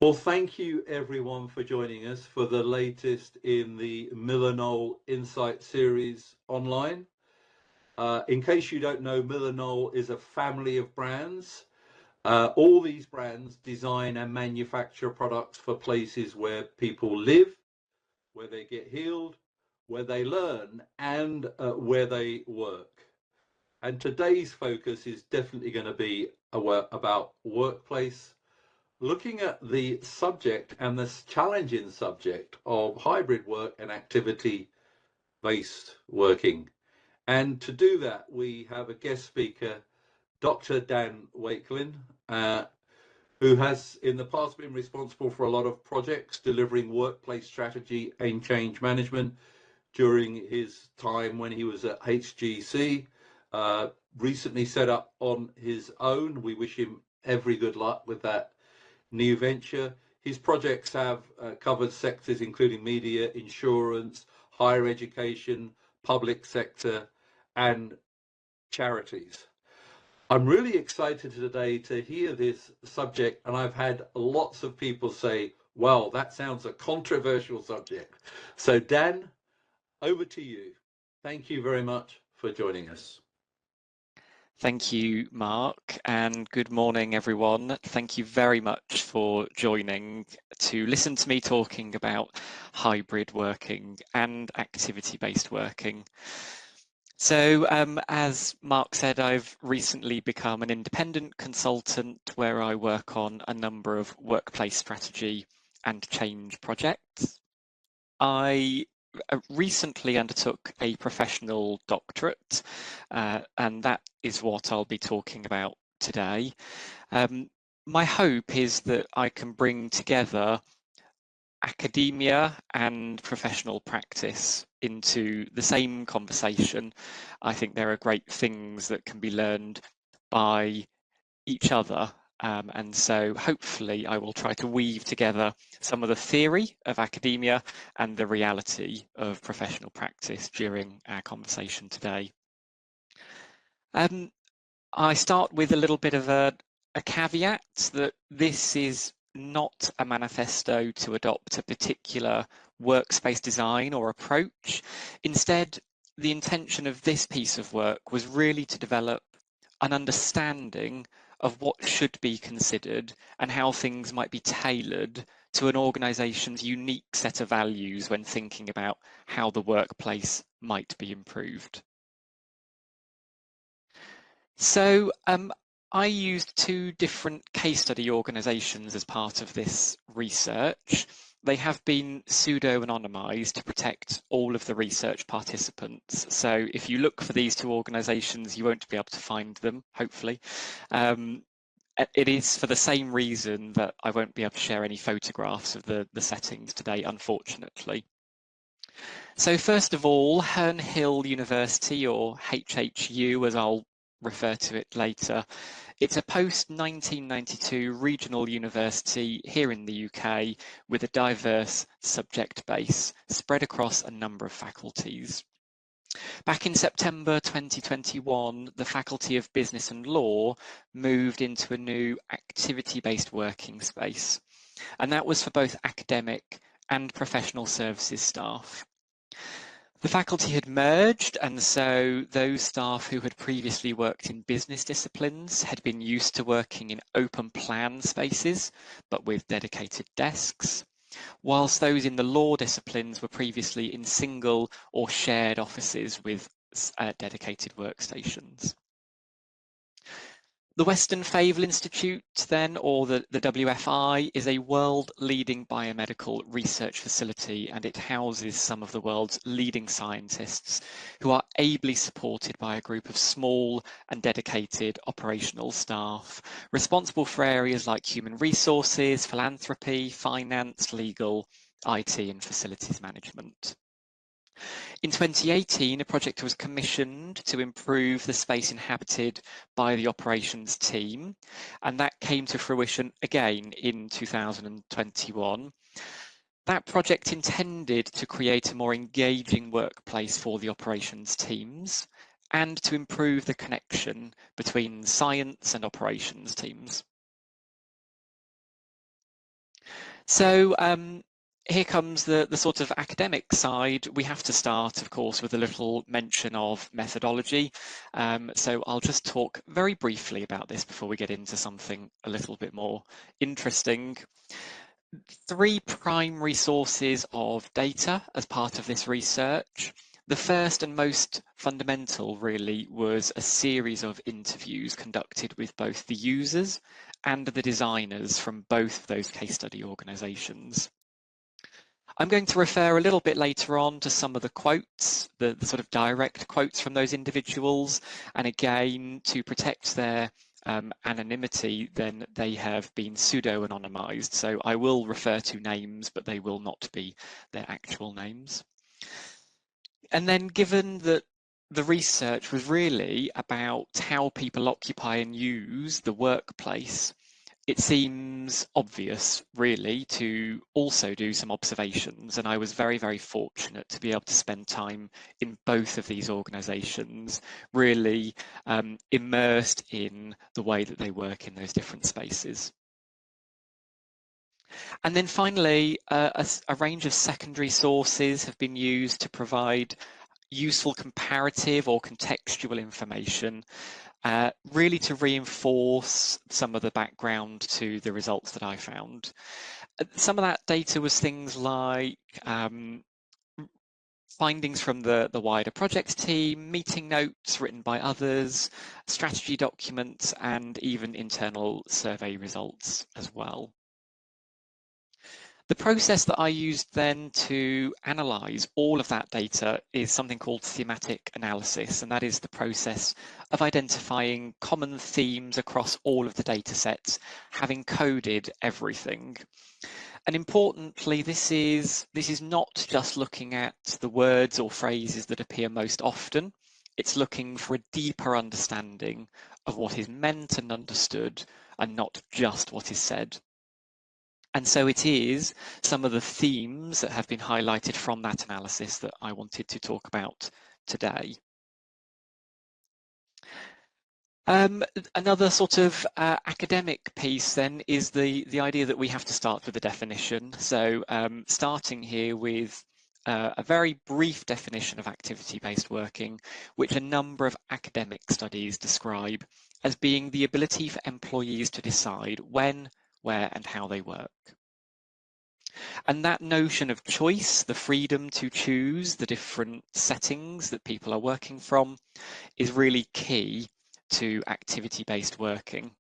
Well, thank you everyone for joining us for the latest in the Miller Insight series online. In case you don't know, Miller is a family of brands. All these brands design and manufacture products for places where people live, where they get healed, where they learn, and where they work. And today's focus is definitely going to be about workplace, looking at the subject and this challenging subject of hybrid work and activity-based working. And to do that, we have a guest speaker, Dr. Dan Wakelin, who has in the past been responsible for a lot of projects delivering workplace strategy and change management during his time when he was at HGC. Recently set up on his own. We wish him every good luck with that new venture. His projects have covered sectors including media, insurance, higher education, public sector, and charities. I'm really excited today to hear this subject, and I've had lots of people say, wow, that sounds a controversial subject. So Dan, over to you. Thank you very much for joining us. Thank you, Mark, and good morning, everyone. Thank you very much for joining to listen to me talking about hybrid working and activity-based working. So, as Mark said, I've recently become an independent consultant where I work on a number of workplace strategy and change projects. I recently undertook a professional doctorate, and that is what I'll be talking about today. My hope is that I can bring together academia and professional practice into the same conversation. I think there are great things that can be learned by each other. And so hopefully I will try to weave together some of the theory of academia and the reality of professional practice during our conversation today. I start with a little bit of a caveat that this is not a manifesto to adopt a particular workspace design or approach. Instead, the intention of this piece of work was really to develop an understanding of what should be considered and how things might be tailored to an organisation's unique set of values when thinking about how the workplace might be improved. So I used two different case study organisations as part of this research. They have been pseudo-anonymised to protect all of the research participants. So if you look for these two organisations, you won't be able to find them, hopefully. It is for the same reason that I won't be able to share any photographs of the settings today, unfortunately. So first of all, Herne Hill University, or HHU as I'll refer to it later. It's a post-1992 regional university here in the UK with a diverse subject base spread across a number of faculties. Back in September 2021, the Faculty of Business and Law moved into a new activity-based working space, and that was for both academic and professional services staff. The faculty had merged, and so those staff who had previously worked in business disciplines had been used to working in open plan spaces, but with dedicated desks, whilst those in the law disciplines were previously in single or shared offices with dedicated workstations. The Western Fayvel Institute then, or the WFI, is a world-leading biomedical research facility, and it houses some of the world's leading scientists who are ably supported by a group of small and dedicated operational staff responsible for areas like human resources, philanthropy, finance, legal, IT and facilities management. In 2018, a project was commissioned to improve the space inhabited by the operations team, and that came to fruition again in 2021. That project intended to create a more engaging workplace for the operations teams and to improve the connection between science and operations teams. So here comes the sort of academic side. We have to start, of course, with a little mention of methodology. So I'll just talk very briefly about this before we get into something a little bit more interesting. 3 primary sources of data as part of this research. The first and most fundamental really was a series of interviews conducted with both the users and the designers from both of those case study organisations. I'm going to refer a little bit later on to some of the quotes, the sort of direct quotes from those individuals, and again, to protect their anonymity, then they have been pseudo-anonymized. So I will refer to names, but they will not be their actual names. And then given that the research was really about how people occupy and use the workplace, it seems obvious, really, to also do some observations. And I was very, very fortunate to be able to spend time in both of these organisations, really immersed in the way that they work in those different spaces. And then finally, a range of secondary sources have been used to provide useful comparative or contextual information, really to reinforce some of the background to the results that I found. Some of that data was things like findings from the wider project team, meeting notes written by others, strategy documents, and even internal survey results as well. The process that I used then to analyse all of that data is something called thematic analysis, and that is the process of identifying common themes across all of the data sets, having coded everything. And importantly, this is not just looking at the words or phrases that appear most often. It's looking for a deeper understanding of what is meant and understood, and not just what is said. And so it is some of the themes that have been highlighted from that analysis that I wanted to talk about today. Another sort of academic piece then is the idea that we have to start with the definition. So starting here with a very brief definition of activity-based working, which a number of academic studies describe as being the ability for employees to decide when, where, and how they work. And that notion of choice, the freedom to choose the different settings that people are working from, is really key to activity-based working.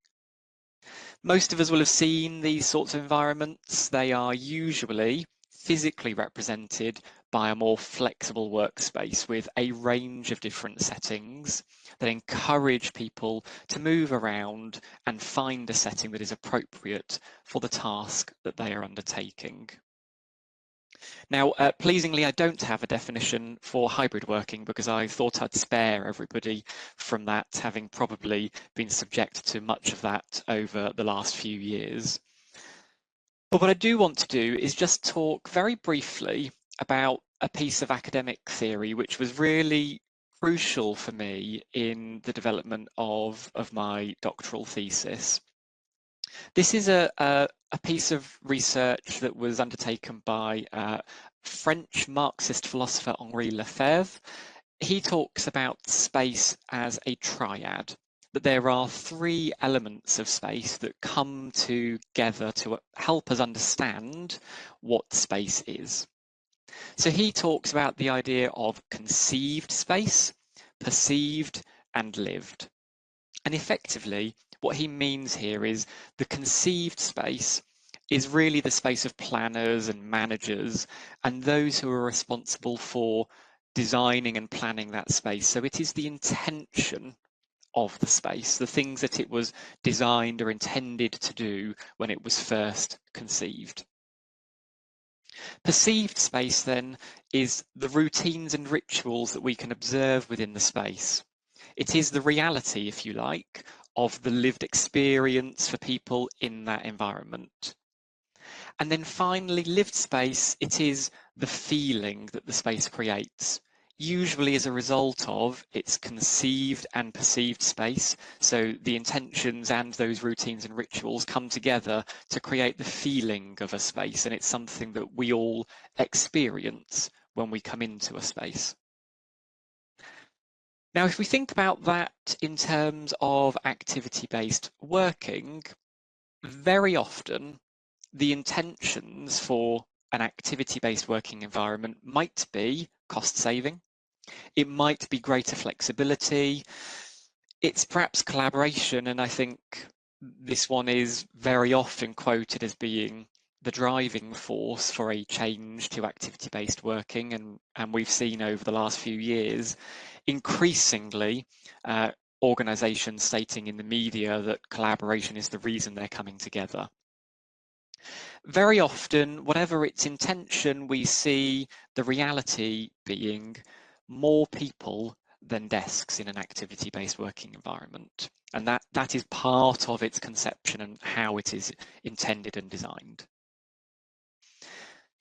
Most of us will have seen these sorts of environments. They are usually physically represented by a more flexible workspace with a range of different settings that encourage people to move around and find a setting that is appropriate for the task that they are undertaking. Now, pleasingly, I don't have a definition for hybrid working because I thought I'd spare everybody from that, having probably been subject to much of that over the last few years. But what I do want to do is just talk very briefly about a piece of academic theory which was really crucial for me in the development of my doctoral thesis. This is a piece of research that was undertaken by French Marxist philosopher Henri Lefebvre. He talks about space as a triad, that there are 3 elements of space that come together to help us understand what space is. So he talks about the idea of conceived space, perceived, and lived. And effectively, what he means here is the conceived space is really the space of planners and managers and those who are responsible for designing and planning that space. So it is the intention of the space, the things that it was designed or intended to do when it was first conceived. Perceived space then is the routines and rituals that we can observe within the space. It is the reality, if you like, of the lived experience for people in that environment. And then finally, lived space, it is the feeling that the space creates. usually as a result of its conceived and perceived space. So the intentions and those routines and rituals come together to create the feeling of a space, and it's something that we all experience when we come into a space. Now, if we think about that in terms of activity-based working, very often the intentions for an activity-based working environment might be cost saving. It might be greater flexibility. It's perhaps collaboration, and I think this one is very often quoted as being the driving force for a change to activity-based working, and we've seen over the last few years increasingly organisations stating in the media that collaboration is the reason they're coming together. Very often, whatever its intention, we see the reality being more people than desks in an activity-based working environment. And that is part of its conception and how it is intended and designed.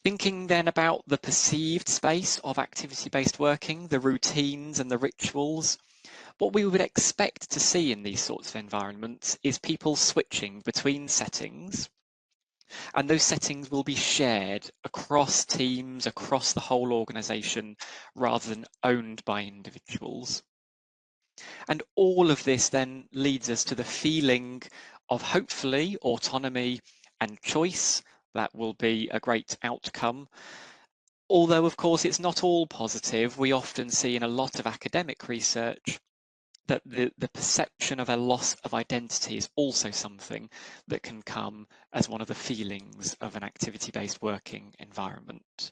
Thinking then about the perceived space of activity-based working, the routines and the rituals, what we would expect to see in these sorts of environments is people switching between settings, and those settings will be shared across teams, across the whole organisation, rather than owned by individuals. And all of this then leads us to the feeling of hopefully autonomy and choice. That will be a great outcome. Although, of course, it's not all positive. We often see in a lot of academic research that the perception of a loss of identity is also something that can come as one of the feelings of an activity-based working environment.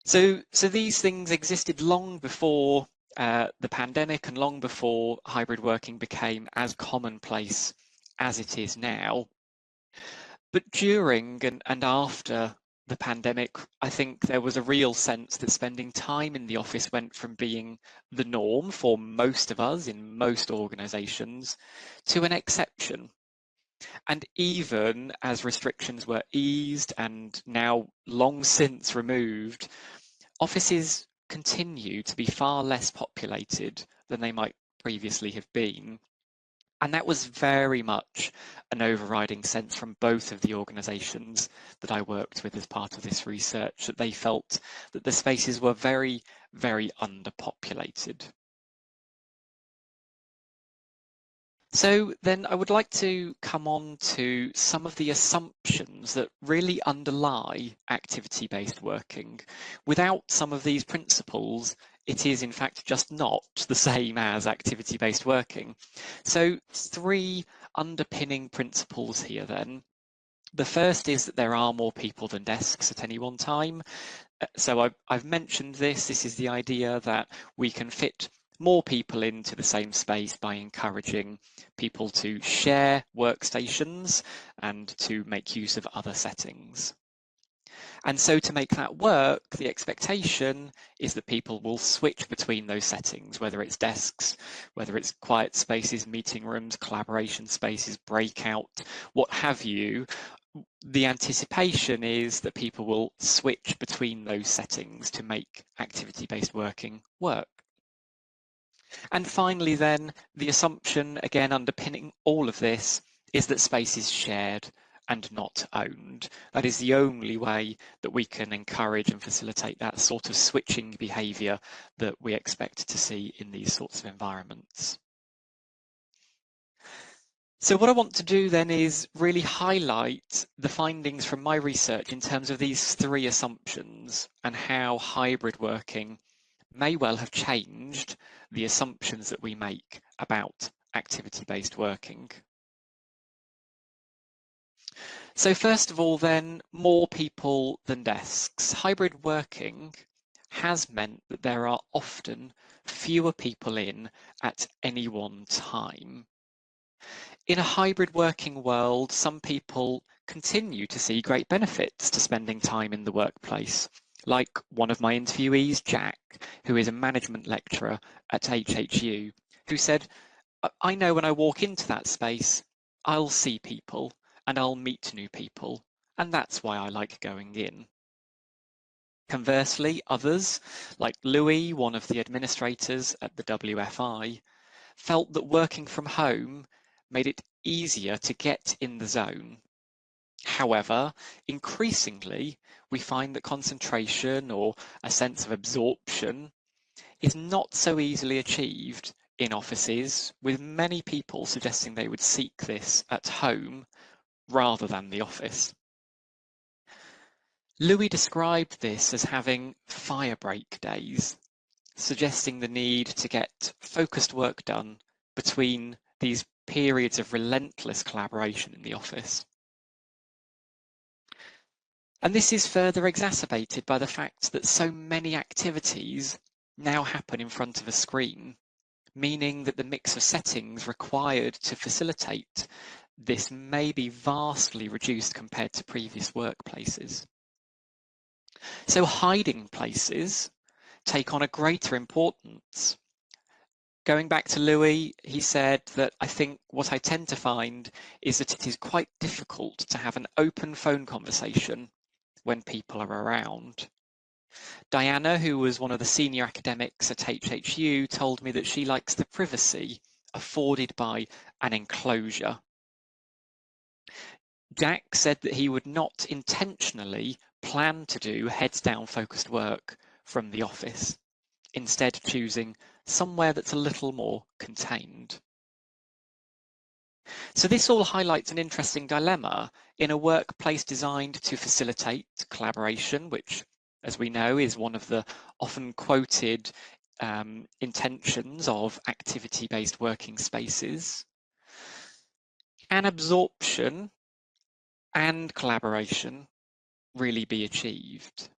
So these things existed long before the pandemic and long before hybrid working became as commonplace as it is now. But during and after the pandemic, I think there was a real sense that spending time in the office went from being the norm for most of us in most organisations to an exception. And even as restrictions were eased and now long since removed, offices continue to be far less populated than they might previously have been. And that was very much an overriding sense from both of the organisations that I worked with as part of this research, that they felt that the spaces were very, very underpopulated. So then I would like to come on to some of the assumptions that really underlie activity-based working. Without some of these principles, it is in fact just not the same as activity-based working. So 3 underpinning principles here then. The first is that there are more people than desks at any one time. So I've mentioned this. This is the idea that we can fit more people into the same space by encouraging people to share workstations and to make use of other settings. And so to make that work, the expectation is that people will switch between those settings, whether it's desks, whether it's quiet spaces, meeting rooms, collaboration spaces, breakout, what have you. The anticipation is that people will switch between those settings to make activity-based working work. And finally then, the assumption, again underpinning all of this, is that space is shared and not owned. That is the only way that we can encourage and facilitate that sort of switching behaviour that we expect to see in these sorts of environments. So what I want to do then is really highlight the findings from my research in terms of these 3 assumptions and how hybrid working may well have changed the assumptions that we make about activity-based working. So first of all then, more people than desks. Hybrid working has meant that there are often fewer people in at any one time. In a hybrid working world, some people continue to see great benefits to spending time in the workplace, like one of my interviewees, Jack, who is a management lecturer at HHU, who said, I know when I walk into that space, I'll see people and I'll meet new people, and that's why I like going in. Conversely, others, like Louis, one of the administrators at the WFI, felt that working from home made it easier to get in the zone. However, increasingly, we find that concentration or a sense of absorption is not so easily achieved in offices, with many people suggesting they would seek this at home rather than the office. Louis described this as having fire break days, suggesting the need to get focused work done between these periods of relentless collaboration in the office. And this is further exacerbated by the fact that so many activities now happen in front of a screen, meaning that the mix of settings required to facilitate this may be vastly reduced compared to previous workplaces. So hiding places take on a greater importance. Going back to Louis, he said that I think what I tend to find is that it is quite difficult to have an open phone conversation when people are around. Diana, who was one of the senior academics at HHU, told me that she likes the privacy afforded by an enclosure. Jack said that he would not intentionally plan to do heads down focused work from the office, instead choosing somewhere that's a little more contained. So this all highlights an interesting dilemma in a workplace designed to facilitate collaboration, which, as we know, is one of the often quoted intentions of activity-based working spaces. Can absorption and collaboration really be achieved?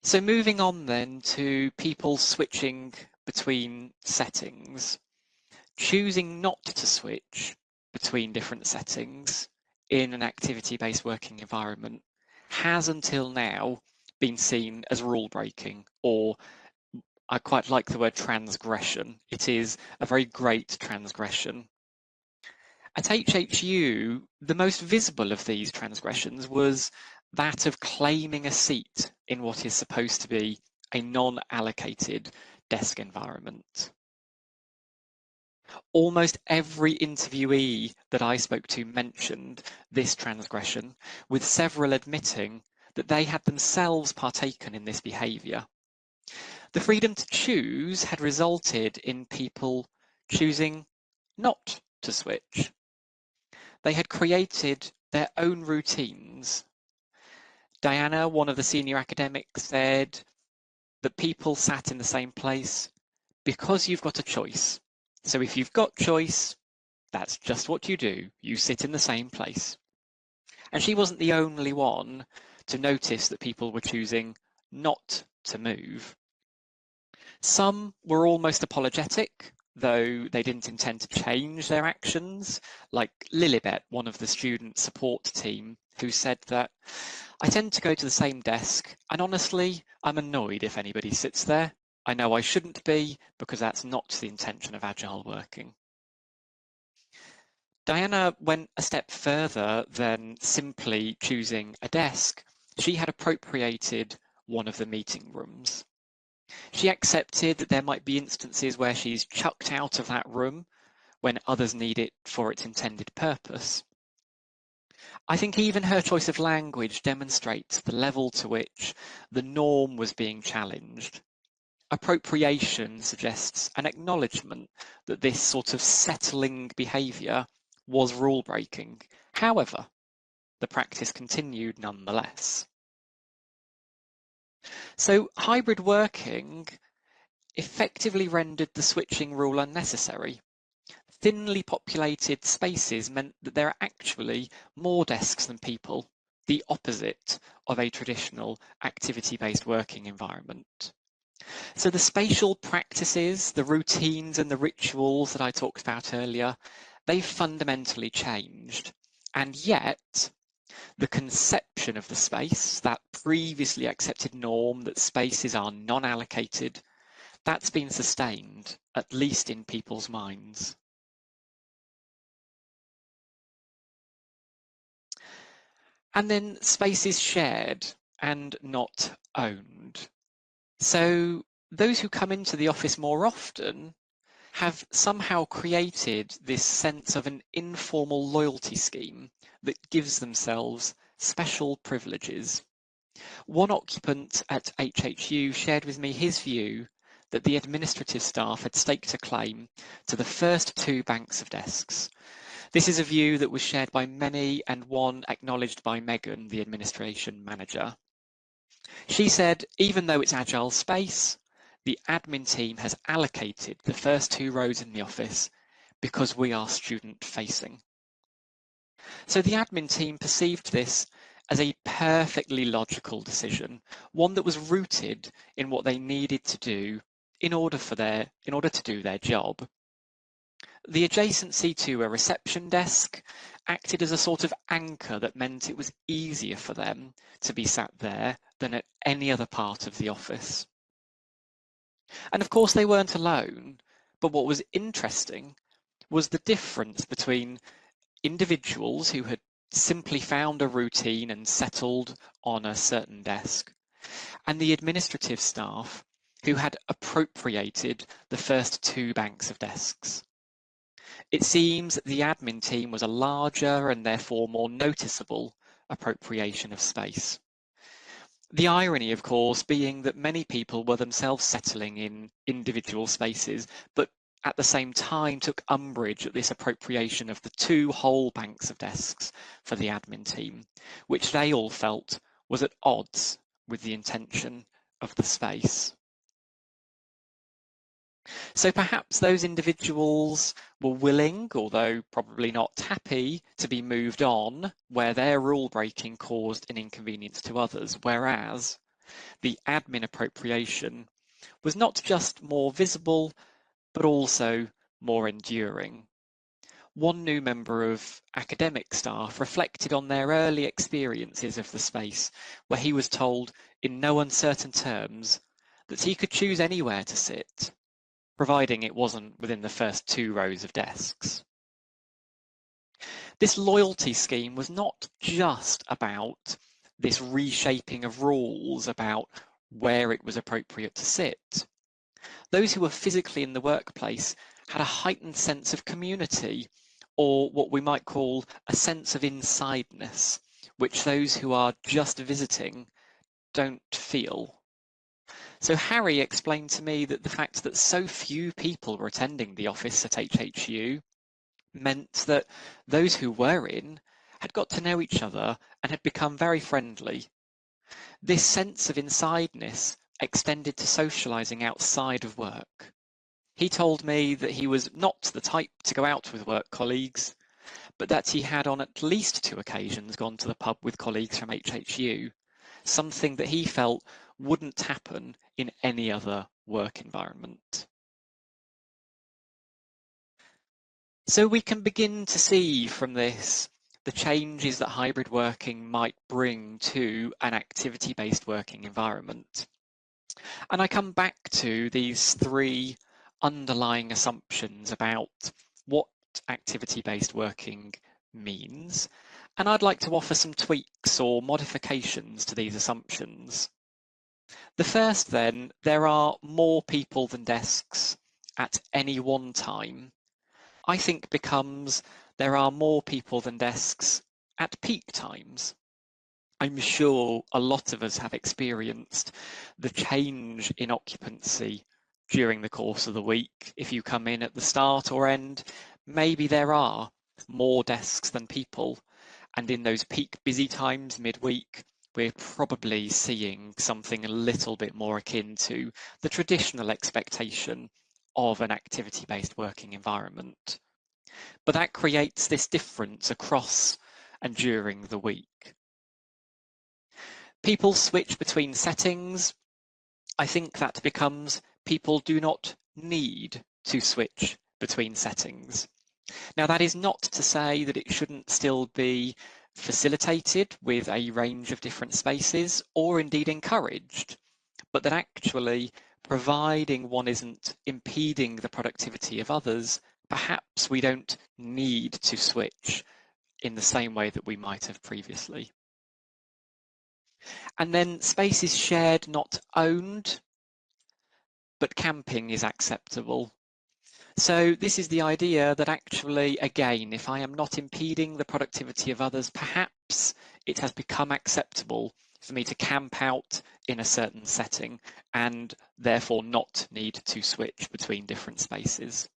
So moving on then to people switching between settings, choosing not to switch between different settings in an activity-based working environment has until now been seen as rule breaking, or I quite like the word transgression. It is a very great transgression. At HHU, the most visible of these transgressions was that of claiming a seat in what is supposed to be a non-allocated desk environment. Almost every interviewee that I spoke to mentioned this transgression, with several admitting that they had themselves partaken in this behaviour. The freedom to choose had resulted in people choosing not to switch. They had created their own routines. Diana, one of the senior academics, said that people sat in the same place because you've got a choice. So if you've got choice, that's just what you do. You sit in the same place. And she wasn't the only one to notice that people were choosing not to move. Some were almost apologetic, though they didn't intend to change their actions, like Lilibet, one of the student support team, who said that I tend to go to the same desk, and honestly, I'm annoyed if anybody sits there. I know I shouldn't be, because that's not the intention of agile working. Diana went a step further than simply choosing a desk. She had appropriated one of the meeting rooms. She accepted that there might be instances where she's chucked out of that room when others need it for its intended purpose. I think even her choice of language demonstrates the level to which the norm was being challenged. Appropriation suggests an acknowledgement that this sort of settling behaviour was rule breaking. However, the practice continued nonetheless. So hybrid working effectively rendered the switching rule unnecessary. Thinly populated spaces meant that there are actually more desks than people, the opposite of a traditional activity-based working environment. So the spatial practices, the routines and the rituals that I talked about earlier, they've fundamentally changed. And yet, the conception of the space, that previously accepted norm that spaces are non-allocated, that's been sustained, at least in people's minds. And then space is shared and not owned. So those who come into the office more often have somehow created this sense of an informal loyalty scheme that gives themselves special privileges. One occupant at HHU shared with me his view that the administrative staff had staked a claim to the first 2 banks of desks. This is a view that was shared by many and one acknowledged by Megan, the administration manager. She said, even though it's agile space, the admin team has allocated the first 2 rows in the office because we are student facing. So the admin team perceived this as a perfectly logical decision, one that was rooted in what they needed to do in order to do their job. The adjacency to a reception desk acted as a sort of anchor that meant it was easier for them to be sat there than at any other part of the office. And of course they weren't alone, but what was interesting was the difference between individuals who had simply found a routine and settled on a certain desk, and the administrative staff who had appropriated the first 2 banks of desks. It seems that the admin team was a larger and therefore more noticeable appropriation of space. The irony, of course, being that many people were themselves settling in individual spaces, but at the same time took umbrage at this appropriation of the 2 whole banks of desks for the admin team, which they all felt was at odds with the intention of the space. So perhaps those individuals were willing, although probably not happy, to be moved on where their rule breaking caused an inconvenience to others, whereas the admin appropriation was not just more visible, but also more enduring. One new member of academic staff reflected on their early experiences of the space, where he was told in no uncertain terms that he could choose anywhere to sit, providing it wasn't within the first 2 rows of desks. This loyalty scheme was not just about this reshaping of rules about where it was appropriate to sit. Those who were physically in the workplace had a heightened sense of community, or what we might call a sense of insideness, which those who are just visiting don't feel. So Harry explained to me that the fact that so few people were attending the office at HHU meant that those who were in had got to know each other and had become very friendly. This sense of insideness extended to socialising outside of work. He told me that he was not the type to go out with work colleagues, but that he had on at least 2 occasions gone to the pub with colleagues from HHU, something that he felt wouldn't happen in any other work environment. So we can begin to see from this the changes that hybrid working might bring to an activity-based working environment. And I come back to these 3 underlying assumptions about what activity-based working means. And I'd like to offer some tweaks or modifications to these assumptions. The first then, there are more people than desks at any one time, I think becomes there are more people than desks at peak times. I'm sure a lot of us have experienced the change in occupancy during the course of the week. If you come in at the start or end, maybe there are more desks than people. And in those peak busy times midweek, we're probably seeing something a little bit more akin to the traditional expectation of an activity-based working environment. But that creates this difference across and during the week. People switch between settings. I think that becomes people do not need to switch between settings. Now, that is not to say that it shouldn't still be facilitated with a range of different spaces or indeed encouraged, but that actually providing one isn't impeding the productivity of others, perhaps we don't need to switch in the same way that we might have previously. And then space is shared, not owned, but camping is acceptable. So this is the idea that actually, again, if I am not impeding the productivity of others, perhaps it has become acceptable for me to camp out in a certain setting and therefore not need to switch between different spaces.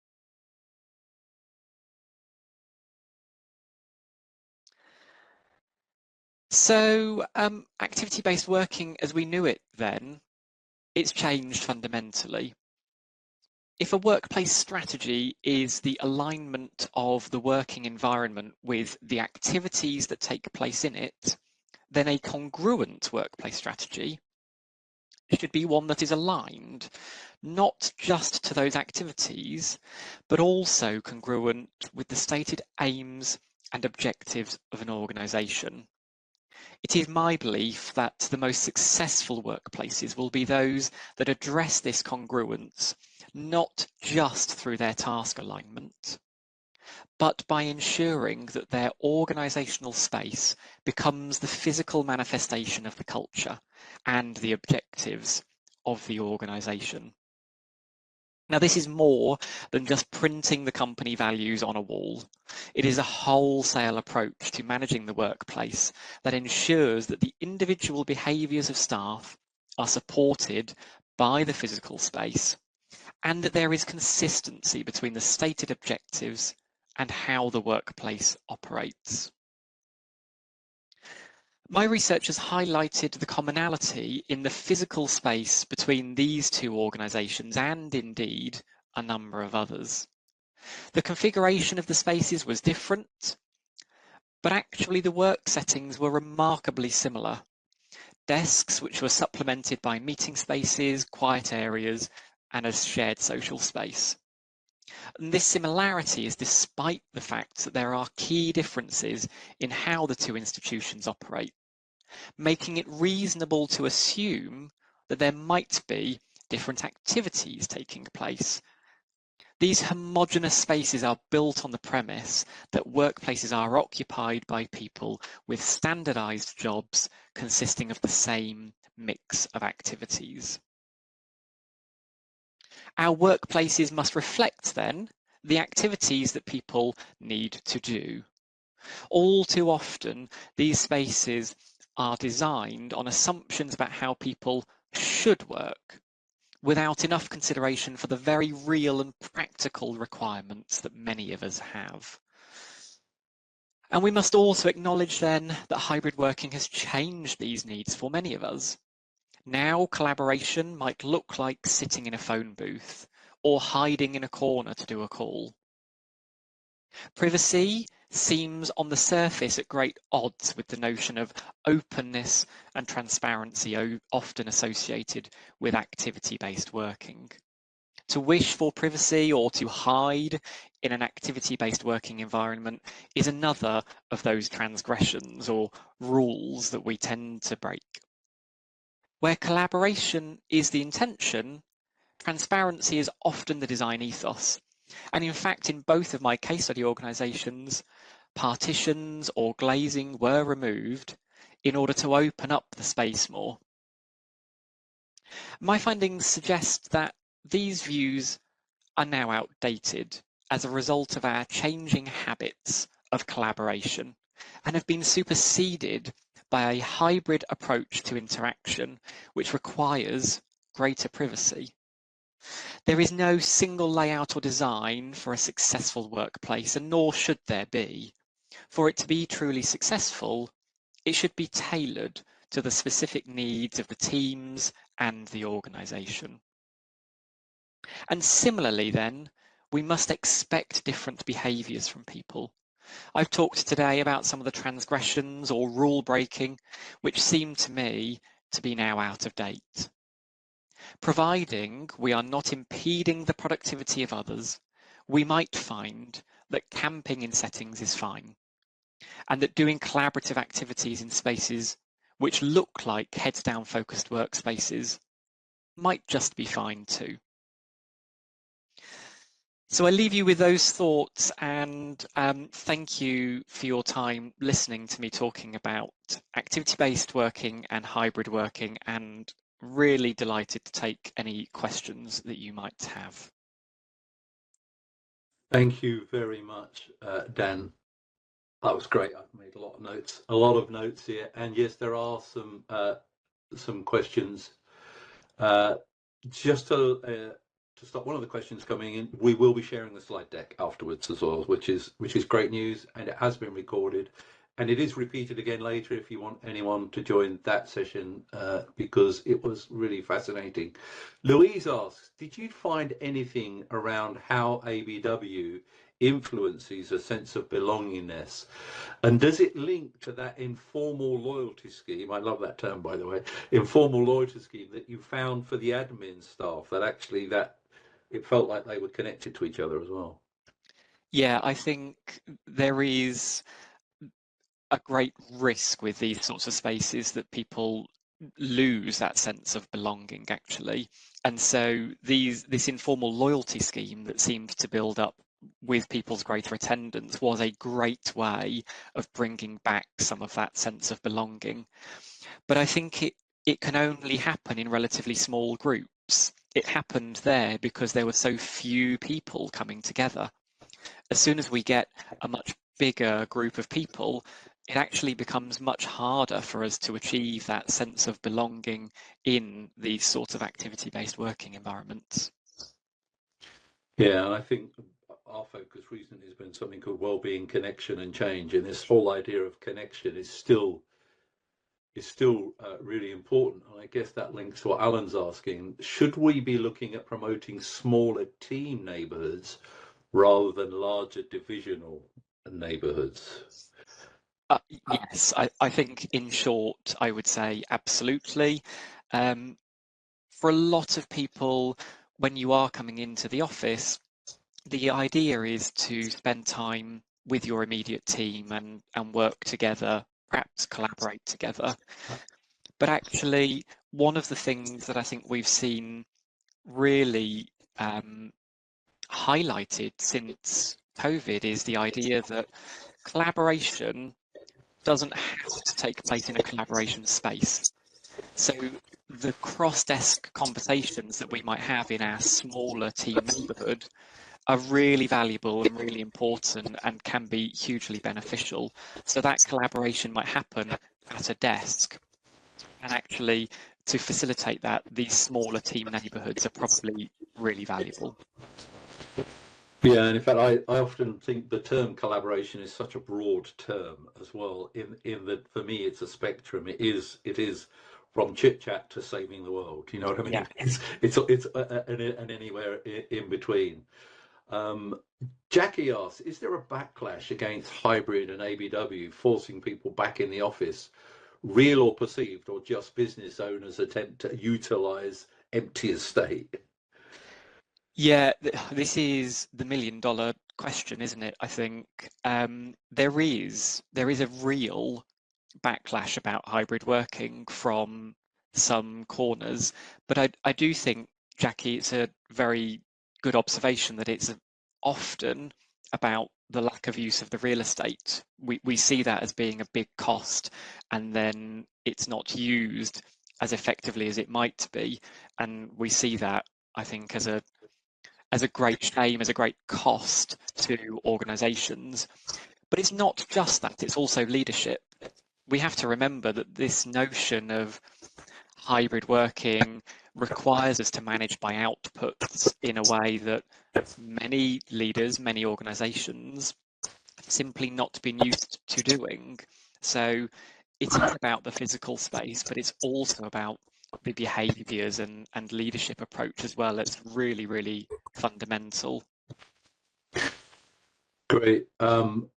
So activity-based working as we knew it then, it's changed fundamentally. If a workplace strategy is the alignment of the working environment with the activities that take place in it, then a congruent workplace strategy should be one that is aligned not just to those activities, but also congruent with the stated aims and objectives of an organisation. It is my belief that the most successful workplaces will be those that address this congruence, not just through their task alignment, but by ensuring that their organisational space becomes the physical manifestation of the culture and the objectives of the organisation. Now, this is more than just printing the company values on a wall. It is a wholesale approach to managing the workplace that ensures that the individual behaviours of staff are supported by the physical space and that there is consistency between the stated objectives and how the workplace operates. My research has highlighted the commonality in the physical space between these two organisations and indeed a number of others. The configuration of the spaces was different, but actually the work settings were remarkably similar. Desks which were supplemented by meeting spaces, quiet areas, and a shared social space. And this similarity is despite the fact that there are key differences in how the two institutions operate, making it reasonable to assume that there might be different activities taking place. These homogeneous spaces are built on the premise that workplaces are occupied by people with standardized jobs consisting of the same mix of activities. Our workplaces must reflect then the activities that people need to do. All too often, these spaces are designed on assumptions about how people should work, without enough consideration for the very real and practical requirements that many of us have. And we must also acknowledge then that hybrid working has changed these needs for many of us. Now collaboration might look like sitting in a phone booth or hiding in a corner to do a call. Privacy seems on the surface at great odds with the notion of openness and transparency often associated with activity-based working. To wish for privacy or to hide in an activity-based working environment is another of those transgressions or rules that we tend to break. Where collaboration is the intention, transparency is often the design ethos. And in fact, in both of my case study organisations, partitions or glazing were removed in order to open up the space more. My findings suggest that these views are now outdated as a result of our changing habits of collaboration and have been superseded by a hybrid approach to interaction which requires greater privacy. There is no single layout or design for a successful workplace, and nor should there be. For it to be truly successful, it should be tailored to the specific needs of the teams and the organisation. And similarly then, we must expect different behaviours from people. I've talked today about some of the transgressions or rule breaking, which seem to me to be now out of date. Providing we are not impeding the productivity of others, we might find that camping in settings is fine, and that doing collaborative activities in spaces which look like heads down focused workspaces might just be fine too. So I leave you with those thoughts, and thank you for your time listening to me talking about activity-based working and hybrid working, and really delighted to take any questions that you might have. Thank you very much, Dan. That was great. I've made a lot of notes here, and yes, there are some questions. Just to stop one of the questions coming in, we will be sharing the slide deck afterwards as well, which is great news, and it has been recorded, and it is repeated again later if you want anyone to join that session, because it was really fascinating. Louise asks, did you find anything around how ABW influences a sense of belongingness? And does it link to that informal loyalty scheme? I love that term, by the way, informal loyalty scheme that you found for the admin staff, that actually that it felt like they were connected to each other as well. Yeah, I think there is a great risk with these sorts of spaces that people lose that sense of belonging, actually. And so this informal loyalty scheme that seemed to build up with people's greater attendance was a great way of bringing back some of that sense of belonging. But I think it can only happen in relatively small groups. It happened there because there were so few people coming together. As soon as we get a much bigger group of people, it actually becomes much harder for us to achieve that sense of belonging in these sorts of activity-based working environments. Yeah, and I think our focus recently has been something called well-being, connection, and change, and this whole idea of connection is still really important. And I guess that links to what Alan's asking: should we be looking at promoting smaller team neighbourhoods rather than larger divisional neighbourhoods? Yes, I think in short, I would say absolutely. For a lot of people, when you are coming into the office, the idea is to spend time with your immediate team and work together, perhaps collaborate together. But actually, one of the things that I think we've seen really highlighted since COVID is the idea that collaboration doesn't have to take place in a collaboration space. So the cross-desk conversations that we might have in our smaller team neighborhood are really valuable and really important and can be hugely beneficial. So that collaboration might happen at a desk. And actually, to facilitate that, these smaller team neighborhoods are probably really valuable. Yeah, and in fact, I often think the term collaboration is such a broad term as well. In that, for me, it's a spectrum. It is from chit chat to saving the world. You know what I mean? Yeah. It's and anywhere in between. Jackie asks, is there a backlash against hybrid and ABW forcing people back in the office, real or perceived, or just business owners attempt to utilize empty estate? Yeah, this is the $1 million question, isn't it? I think there is a real backlash about hybrid working from some corners, but I do think, Jackie, it's a very good observation that it's often about the lack of use of the real estate. We see that as being a big cost, and then it's not used as effectively as it might be, and we see that, I think, as a great shame, as a great cost to organizations. But it's not just that, it's also leadership. We have to remember that this notion of hybrid working requires us to manage by outputs in a way that many leaders, many organizations have simply not been used to doing. So it is about the physical space, but it's also about the behaviors and leadership approach as well. It's really, really fundamental. Great. And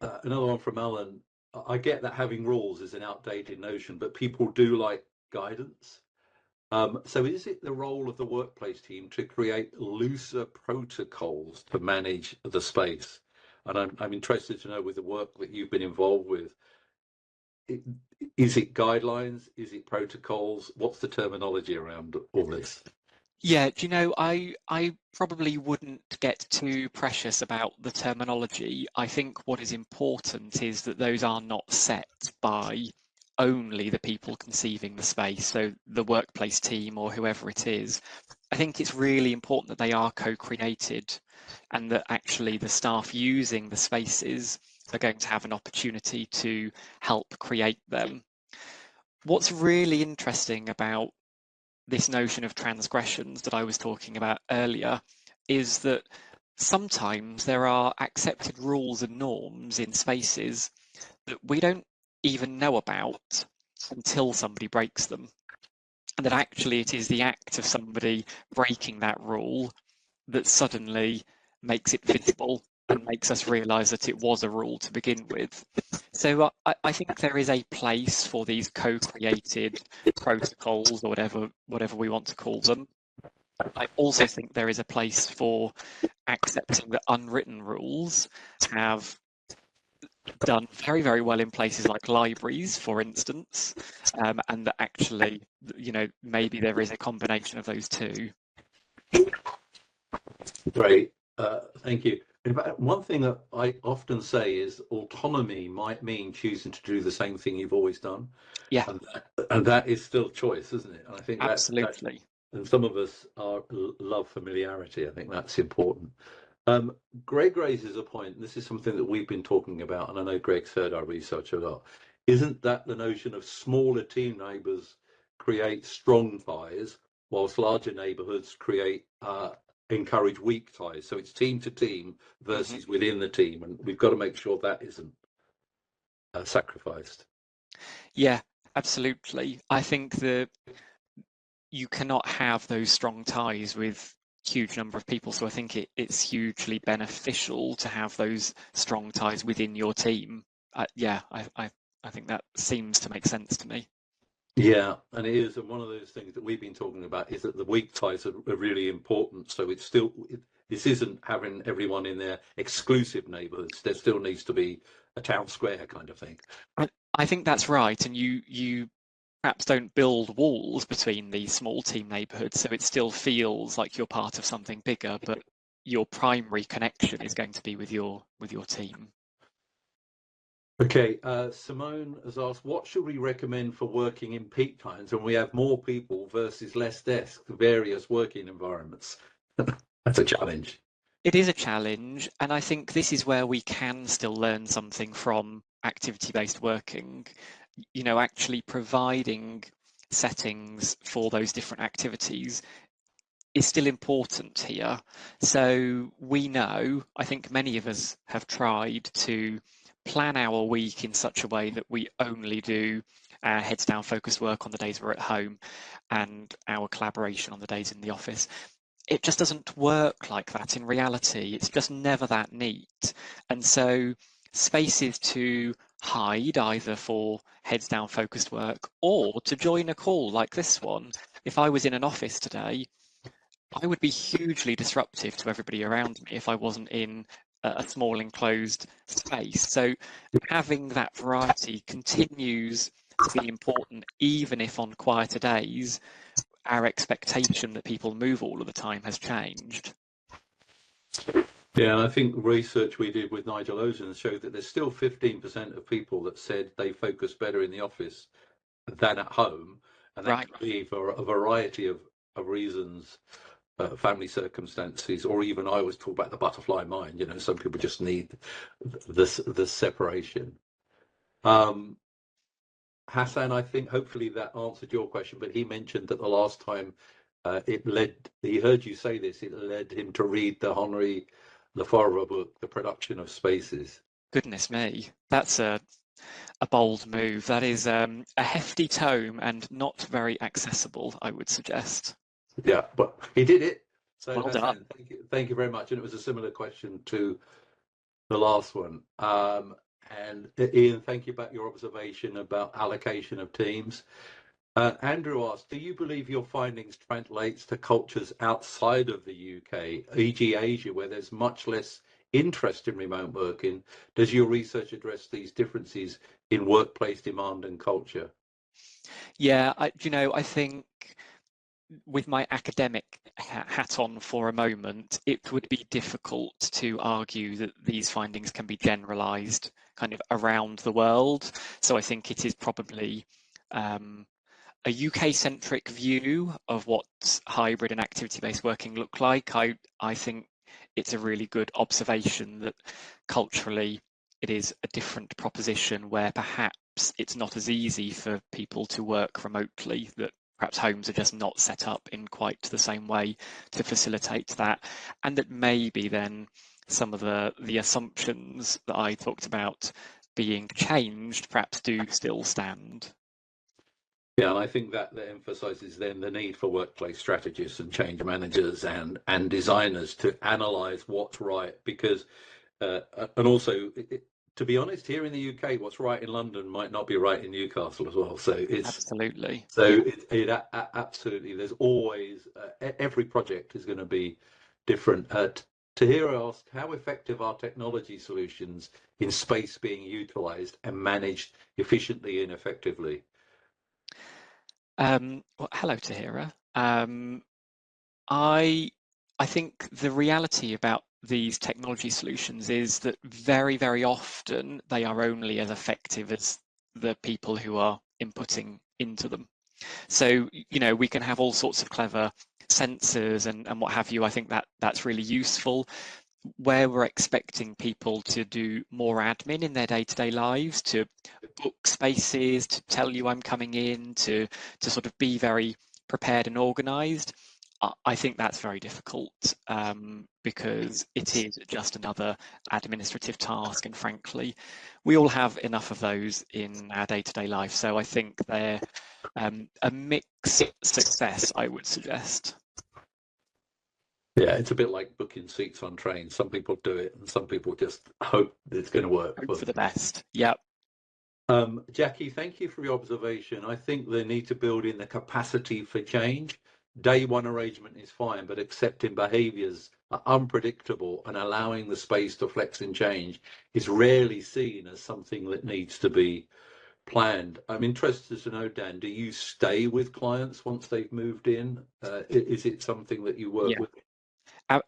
another one from Alan. I get that having rules is an outdated notion, but people do like guidance. So is it the role of the workplace team to create looser protocols to manage the space? And I'm interested to know, with the work that you've been involved with, is it guidelines? Is it protocols? What's the terminology around all this? Yeah, do you know, I probably wouldn't get too precious about the terminology. I think what is important is that those are not set by only the people conceiving the space, so the workplace team or whoever it is. I think it's really important that they are co-created and that actually the staff using the spaces are going to have an opportunity to help create them. What's really interesting about this notion of transgressions that I was talking about earlier is that sometimes there are accepted rules and norms in spaces that we don't even know about until somebody breaks them. And that actually it is the act of somebody breaking that rule that suddenly makes it visible and makes us realize that it was a rule to begin with. So I think there is a place for these co-created protocols or whatever we want to call them. I also think there is a place for accepting that unwritten rules have done very, very well in places like libraries, for instance, and that actually, maybe there is a combination of those two. Great, thank you. In fact, one thing that I often say is autonomy might mean choosing to do the same thing you've always done, Yeah, and that is still choice, isn't it? And I think that absolutely. and some of us love familiarity. I think that's important. Greg raises a point, and this is something that we've been talking about, and I know Greg's heard our research a lot. Isn't that the notion of smaller team neighbours create strong ties, whilst larger neighbourhoods encourage weak ties? So it's team to team Mhm. versus within the team, and we've got to make sure that isn't sacrificed. Yeah, absolutely. I think that you cannot have those strong ties with huge number of people. So I think it's hugely beneficial to have those strong ties within your team. Yeah, I think that seems to make sense to me. Yeah, and it is, and one of those things that we've been talking about is that the weak ties are really important. So it's still this isn't having everyone in their exclusive neighbourhoods. There still needs to be a town square kind of thing. I, I think that's right. And you perhaps don't build walls between these small team neighborhoods, so it still feels like you're part of something bigger, but your primary connection is going to be with your team. Okay, Simone has asked, what should we recommend for working in peak times when we have more people versus less desks, various working environments? That's a challenge. It is a challenge, and I think this is where we can still learn something from activity-based working. Actually providing settings for those different activities is still important here. So we know, I think many of us have tried to plan our week in such a way that we only do our heads down focused work on the days we're at home and our collaboration on the days in the office. It just doesn't work like that in reality. It's just never that neat. And so spaces to hide either for heads down focused work or to join a call like this one. If I was in an office today, I would be hugely disruptive to everybody around me if I wasn't in a small enclosed space. So having that variety continues to be important, even if on quieter days, our expectation that people move all of the time has changed. Yeah, and I think research we did with Nigel Ozen showed that there's still 15% of people that said they focus better in the office than at home, and that Right. could be for a variety of reasons, family circumstances, or even I always talk about the butterfly mind. Some people just need the separation. Um, Hassan, I think hopefully that answered your question, but he mentioned that the last time he heard you say this, it led him to read the Henri Lefebvre book, The Production of Spaces. Goodness me, that's a bold move. That is a hefty tome and not very accessible, I would suggest. Yeah, but he did it. So Well done. Hassan, thank you very much. And it was a similar question to the last one. And Ian, thank you about your observation about allocation of teams. Andrew asked, do you believe your findings translates to cultures outside of the UK, e.g. Asia, where there's much less interest in remote working? Does your research address these differences in workplace demand and culture? Yeah, I think with my academic hat on for a moment, it would be difficult to argue that these findings can be generalized kind of around the world. So I think it is probably a UK-centric view of what hybrid and activity-based working look like. I think it's a really good observation that culturally it is a different proposition where perhaps it's not as easy for people to work remotely, that perhaps homes are just not set up in quite the same way to facilitate that, and that maybe then some of the assumptions that I talked about being changed perhaps do still stand. Yeah, and I think that emphasises then the need for workplace strategists and change managers and designers to analyse what's right, because and also, to be honest, here in the UK, what's right in London might not be right in Newcastle as well. So Absolutely. absolutely, there's always every project is going to be different. Tahira asked, how effective are technology solutions in space being utilised and managed efficiently and effectively? Well, hello, Tahira. I think the reality about these technology solutions is that very, very often they are only as effective as the people who are inputting into them. So, you know, we can have all sorts of clever sensors and what have you. I think that's really useful. Where we're expecting people to do more admin in their day-to-day lives, to book spaces, to tell you I'm coming in, to sort of be very prepared and organized, I think that's very difficult, because it is just another administrative task, and frankly, we all have enough of those in our day-to-day life. So I think they're a mixed success, I would suggest. Yeah, it's a bit like booking seats on trains. Some people do it, and some people just hope it's going to work Hope for for them. the best. Yep. Jackie, thank you for your observation. I think they need to build in the capacity for change. Day one arrangement is fine, but accepting behaviours are unpredictable and allowing the space to flex and change is rarely seen as something that needs to be planned. I'm interested to know, Dan, do you stay with clients once they've moved in? Is it something that you work Yeah. with?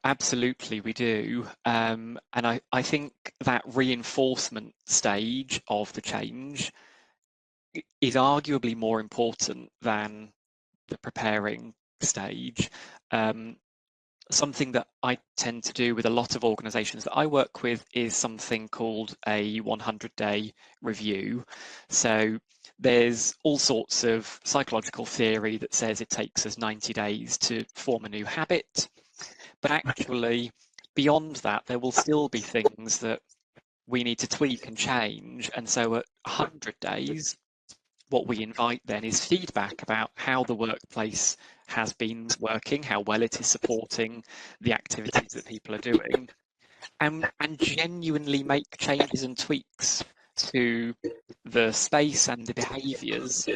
Absolutely, we do. And I think that reinforcement stage of the change is arguably more important than the preparing stage. Something that I tend to do with a lot of organizations that I work with is something called a 100-day review. So there's all sorts of psychological theory that says it takes us 90 days to form a new habit. But actually, beyond that, there will still be things that we need to tweak and change. And so at 100 days, what we invite then is feedback about how the workplace has been working, how well it is supporting the activities that people are doing, and genuinely make changes and tweaks to the space and the behaviours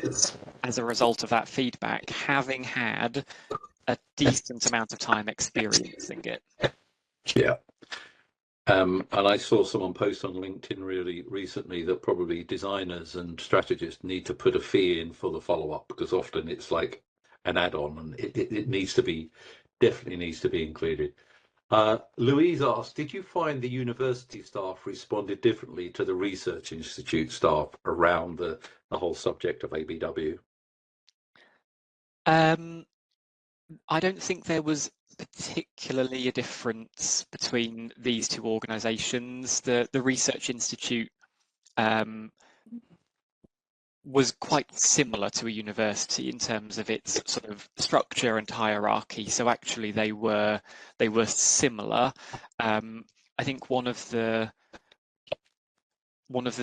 as a result of that feedback, having had a decent amount of time experiencing it. Yeah. And I saw someone post on LinkedIn really recently that probably designers and strategists need to put a fee in for the follow-up, because often it's like an add-on, and it needs to be, definitely needs to be included. Louise asked, did you find the university staff responded differently to the research institute staff around the whole subject of ABW? I don't think there was particularly a difference between these two organisations. The Research Institute was quite similar to a university in terms of its sort of structure and hierarchy. So actually, they were similar. I think one of the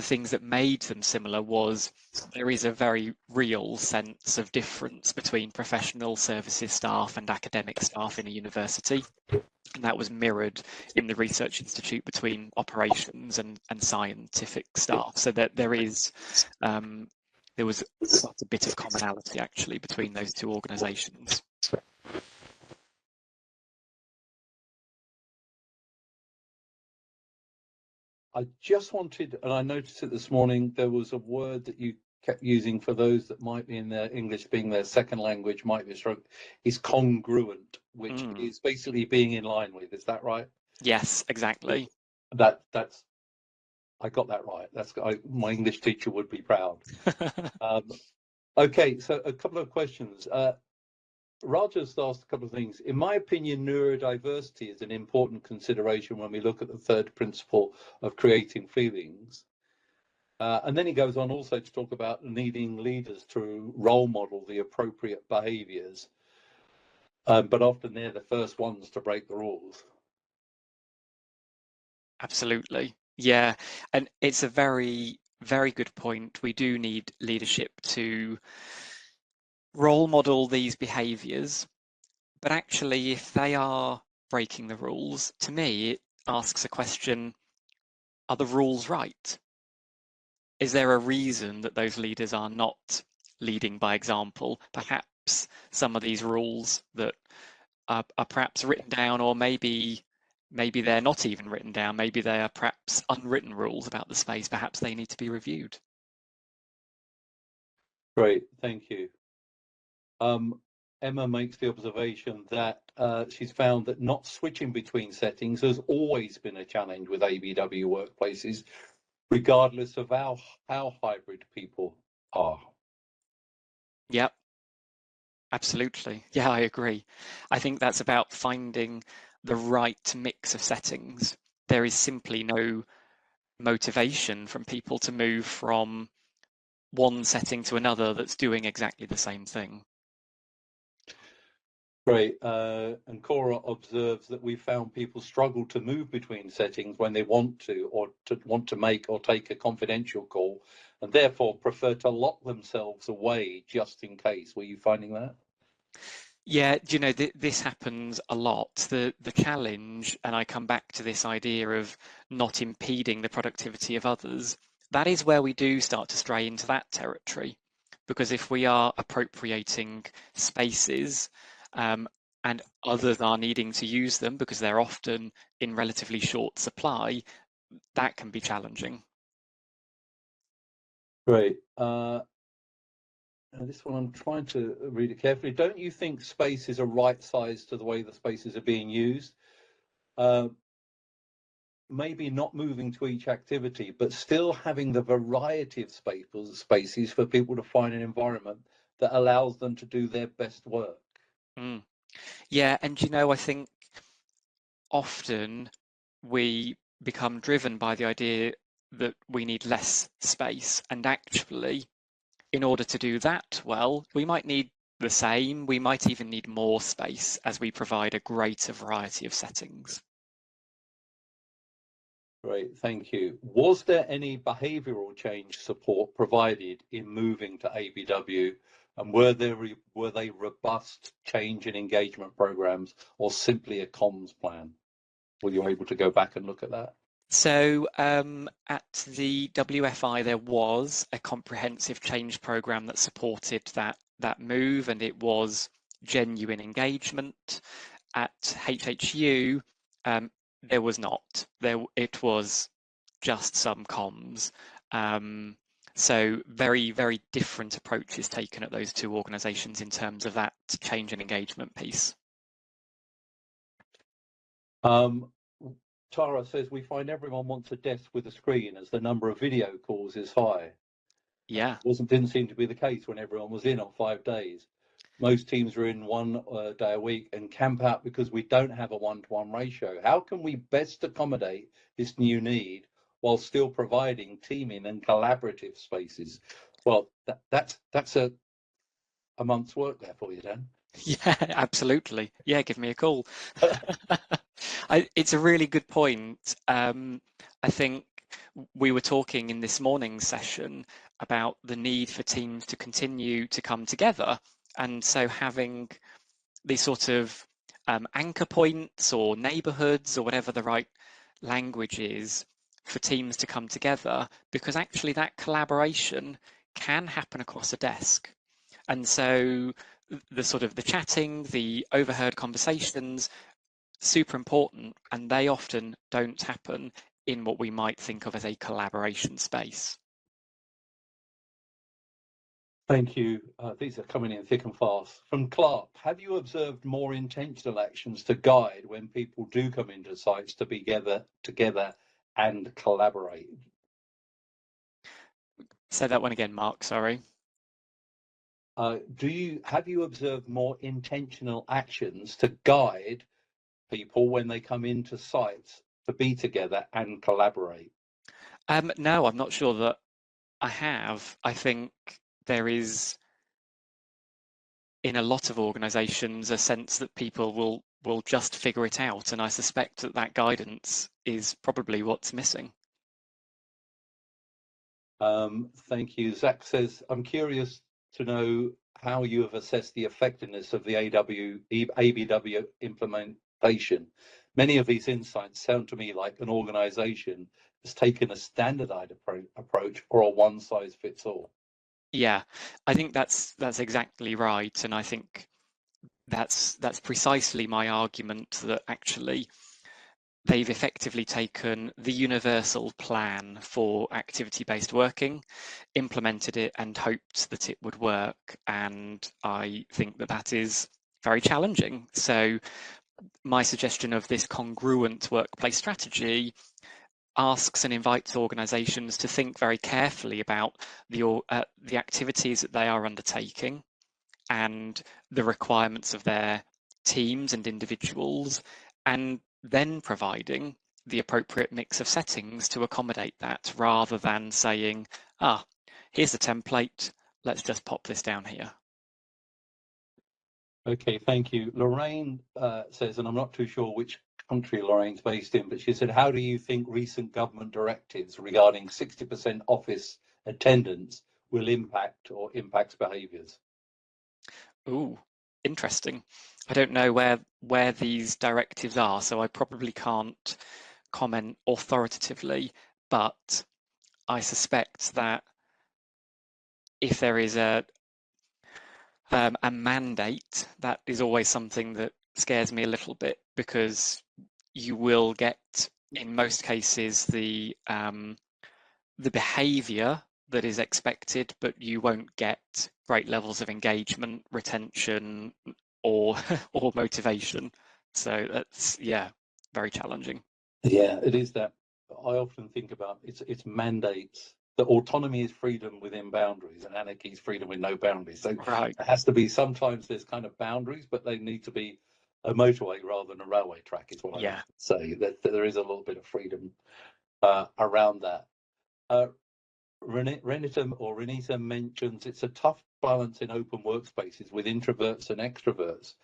things that made them similar was there is a very real sense of difference between professional services staff and academic staff in a university. And that was mirrored in the Research Institute between operations and scientific staff. So that there was quite a bit of commonality actually between those two organisations. I just wanted, and I noticed it this morning, there was a word that you kept using for those that might be in their English being their second language, might be struggle, is congruent, which is basically being in line with. Is that right? Yes, exactly. That's I got that right. My English teacher would be proud. Okay, so a couple of questions. Raja's asked a couple of things. In my opinion, neurodiversity is an important consideration when we look at the third principle of creating feelings. And then he goes on also to talk about needing leaders to role model the appropriate behaviours, but often they're the first ones to break the rules. Absolutely. Yeah. And it's a very, very good point. We do need leadership to role model these behaviours. But actually, if they are breaking the rules, to me, it asks a question, are the rules right? Is there a reason that those leaders are not leading by example? Perhaps some of these rules that are perhaps written down, or maybe they're not even written down. Maybe they are perhaps unwritten rules about the space. Perhaps they need to be reviewed. Great, thank you. Emma makes the observation that she's found that not switching between settings has always been a challenge with ABW workplaces, regardless of how hybrid people are. Yep, absolutely. Yeah, I agree. I think that's about finding the right mix of settings. There is simply no motivation from people to move from one setting to another that's doing exactly the same thing. Great. And Cora observes that we found people struggle to move between settings when they want to, or want to make or take a confidential call, and therefore prefer to lock themselves away just in case. Were you finding that? Yeah, do you know, this happens a lot. The challenge, and I come back to this idea of not impeding the productivity of others, that is where we do start to stray into that territory. Because if we are appropriating spaces, and others are needing to use them because they're often in relatively short supply, that can be challenging. Great. This one I'm trying to read it carefully. Don't you think spaces are right sized to the way the spaces are being used? Maybe not moving to each activity, but still having the variety of spaces for people to find an environment that allows them to do their best work. Mm. Yeah, and you know, I think often we become driven by the idea that we need less space, and actually, in order to do that well, we might need the same, we might even need more space as we provide a greater variety of settings. Great, thank you. Was there any behavioural change support provided in moving to ABW, and were they robust change and engagement programs, or simply a comms plan? Were you able to go back and look at that? So at the WFI, there was a comprehensive change program that supported that move, and it was genuine engagement. At HHU, there was not. It was just some comms. So very, very different approaches taken at those two organisations in terms of that change and engagement piece. Tara says we find everyone wants a desk with a screen as the number of video calls is high. Yeah. Didn't seem to be the case when everyone was in on 5 days. Most teams are in one day a week and camp out because we don't have a one-to-one ratio. How can we best accommodate this new need while still providing teaming and collaborative spaces? Well, that's a month's work there for you, Dan. Yeah, absolutely. Yeah, give me a call. It's a really good point. I think we were talking in this morning's session about the need for teams to continue to come together. And so having these sort of anchor points or neighborhoods or whatever the right language is for teams to come together, because actually that collaboration can happen across a desk. And so the sort of the chatting, the overheard conversations, super important, and they often don't happen in what we might think of as a collaboration space. Thank you. These are coming in thick and fast. From Clark, have you observed more intentional actions to guide when people do come into sites to be together and collaborate? Say that one again, Mark, sorry. Have you observed more intentional actions to guide people when they come into sites to be together and collaborate? No, I'm not sure that I have. I think there is, in a lot of organisations, a sense that people will just figure it out, and I suspect that that guidance is probably what's missing. Thank you. Zach says, I'm curious to know how you have assessed the effectiveness of the ABW implementation. Many of these insights sound to me like an organisation has taken a standardized approach or a one-size-fits-all. Yeah, I think that's exactly right, and I think that's precisely my argument, that actually they've effectively taken the universal plan for activity-based working, implemented it, and hoped that it would work. And I think that that is very challenging. So my suggestion of this congruent workplace strategy asks and invites organisations to think very carefully about the activities that they are undertaking and the requirements of their teams and individuals, and then providing the appropriate mix of settings to accommodate that, rather than saying, here's the template, let's just pop this down here. Okay, thank you. Lorraine says, and I'm not too sure which country Lorraine's based in, but she said, how do you think recent government directives regarding 60% office attendance will impact or impacts behaviours? Ooh, interesting. I don't know where these directives are, so I probably can't comment authoritatively, but I suspect that if there is a mandate, that is always something that scares me a little bit, because you will get, in most cases, the behaviour that is expected, but you won't get great levels of engagement, retention, or or motivation. So that's, yeah, very challenging. Yeah, it is that. I often think about it's mandates. That autonomy is freedom within boundaries, and anarchy is freedom with no boundaries. So Right. it has to be, sometimes there's kind of boundaries, but they need to be a motorway rather than a railway track, is what I Yeah. often say. That there is a little bit of freedom around that. Renita mentions it's a tough balance in open workspaces with introverts and extroverts.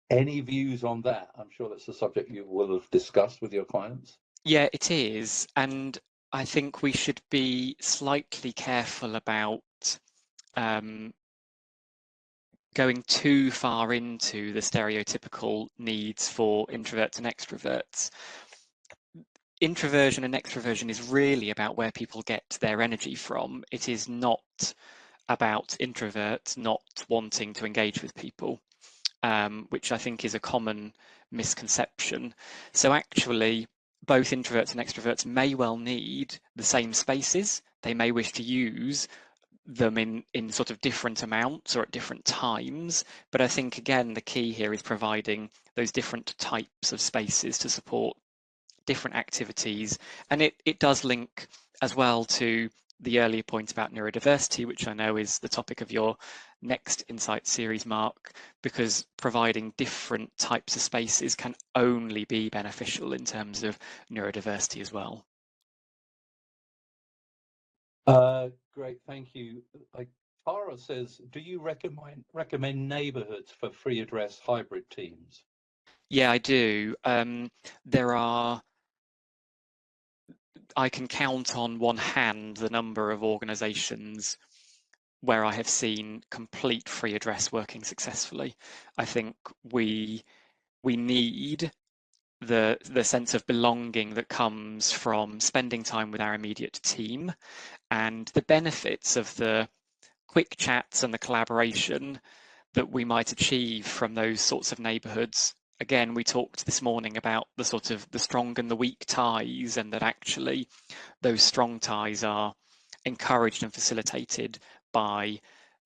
Any views on that? I'm sure that's a subject you will have discussed with your clients. Yeah, it is. And I think we should be slightly careful about um, going too far into the stereotypical needs for introverts and extroverts. Introversion and extroversion is really about where people get their energy from. It is not about introverts not wanting to engage with people, which I think is a common misconception. So actually, both introverts and extroverts may well need the same spaces. They may wish to use them in sort of different amounts or at different times. But I think, again, the key here is providing those different types of spaces to support different activities. And it does link as well to the earlier point about neurodiversity, which I know is the topic of your next Insight series, Mark, because providing different types of spaces can only be beneficial in terms of neurodiversity as well. Great, thank you. Tara says, do you recommend neighbourhoods for free address hybrid teams? Yeah, I do. There are, I can count on one hand the number of organisations where I have seen complete free address working successfully. I think we need the sense of belonging that comes from spending time with our immediate team, and the benefits of the quick chats and the collaboration that we might achieve from those sorts of neighborhoods. Again, we talked this morning about the sort of the strong and the weak ties, and that actually those strong ties are encouraged and facilitated by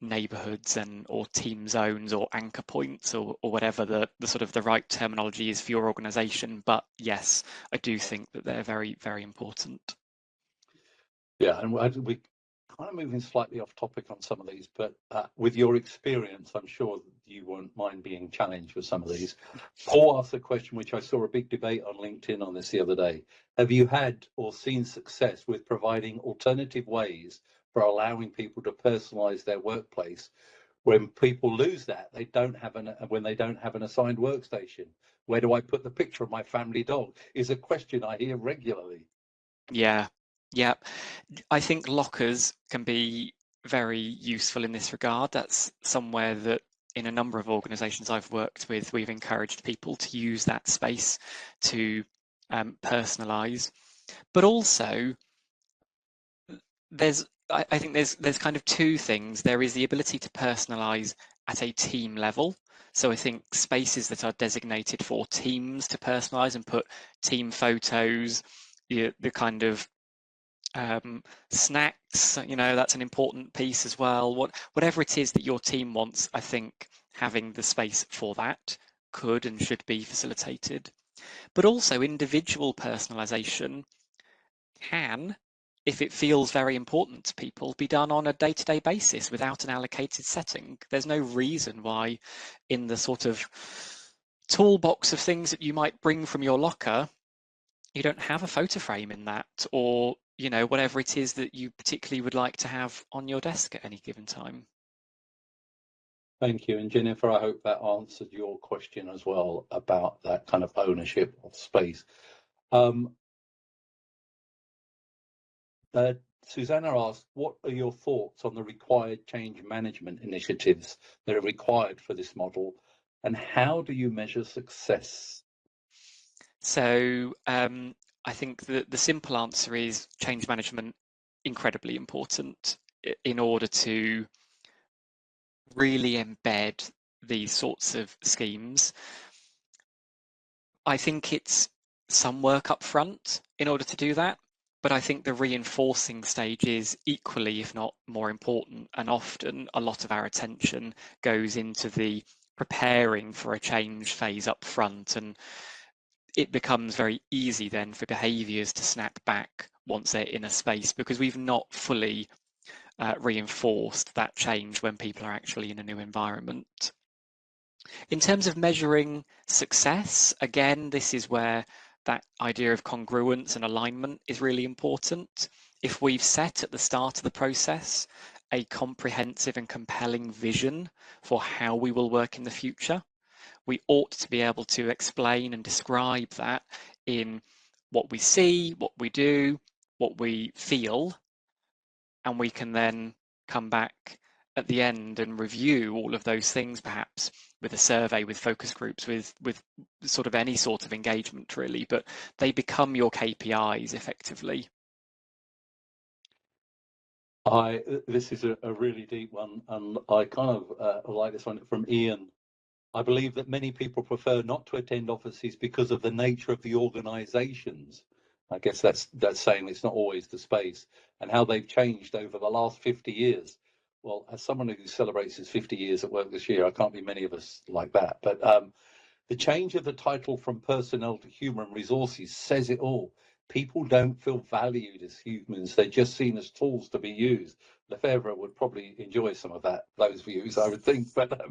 neighborhoods and or team zones or anchor points or whatever the sort of the right terminology is for your organization. But yes, I do think that they're very, very important. Yeah, and we kind of moving slightly off topic on some of these, but with your experience, I'm sure you won't mind being challenged with some of these. Paul asked a question which I saw a big debate on LinkedIn on this the other day. Have you had or seen success with providing alternative ways for allowing people to personalize their workplace when people lose that? When they don't have an assigned workstation. Where do I put the picture of my family dog? Is a question I hear regularly. Yeah, yeah. I think lockers can be very useful in this regard. That's somewhere that in a number of organizations I've worked with, we've encouraged people to use that space to personalize. But also, I think there's kind of two things. There is the ability to personalize at a team level. So I think spaces that are designated for teams to personalize and put team photos, the kind of snacks, that's an important piece as well. Whatever it is that your team wants, I think having the space for that could and should be facilitated. But also individual personalization can, if it feels very important to people, be done on a day-to-day basis without an allocated setting. There's no reason why in the sort of toolbox of things that you might bring from your locker, you don't have a photo frame in that, or whatever it is that you particularly would like to have on your desk at any given time. Thank you. And Jennifer, I hope that answered your question as well about that kind of ownership of space. Susanna asked, what are your thoughts on the required change management initiatives that are required for this model, and how do you measure success? So I think the simple answer is change management incredibly important in order to really embed these sorts of schemes. I think it's some work up front in order to do that, but I think the reinforcing stage is equally, if not more important, and often a lot of our attention goes into the preparing for a change phase up front, and it becomes very easy then for behaviours to snap back once they're in a space because we've not fully reinforced that change when people are actually in a new environment. In terms of measuring success, again, this is where that idea of congruence and alignment is really important. If we've set at the start of the process a comprehensive and compelling vision for how we will work in the future, we ought to be able to explain and describe that in what we see, what we do, what we feel, and we can then come back at the end and review all of those things, perhaps with a survey, with focus groups, with sort of any sort of engagement really, but they become your KPIs effectively. This is a really deep one, and I kind of like this one from Ian. I believe that many people prefer not to attend offices because of the nature of the organisations. I guess that's saying it's not always the space, and how they've changed over the last 50 years. Well, as someone who celebrates his 50 years at work this year, I can't be many of us like that. But the change of the title from personnel to human resources says it all. People don't feel valued as humans. They're just seen as tools to be used. Lefebvre would probably enjoy some of those views, I would think. But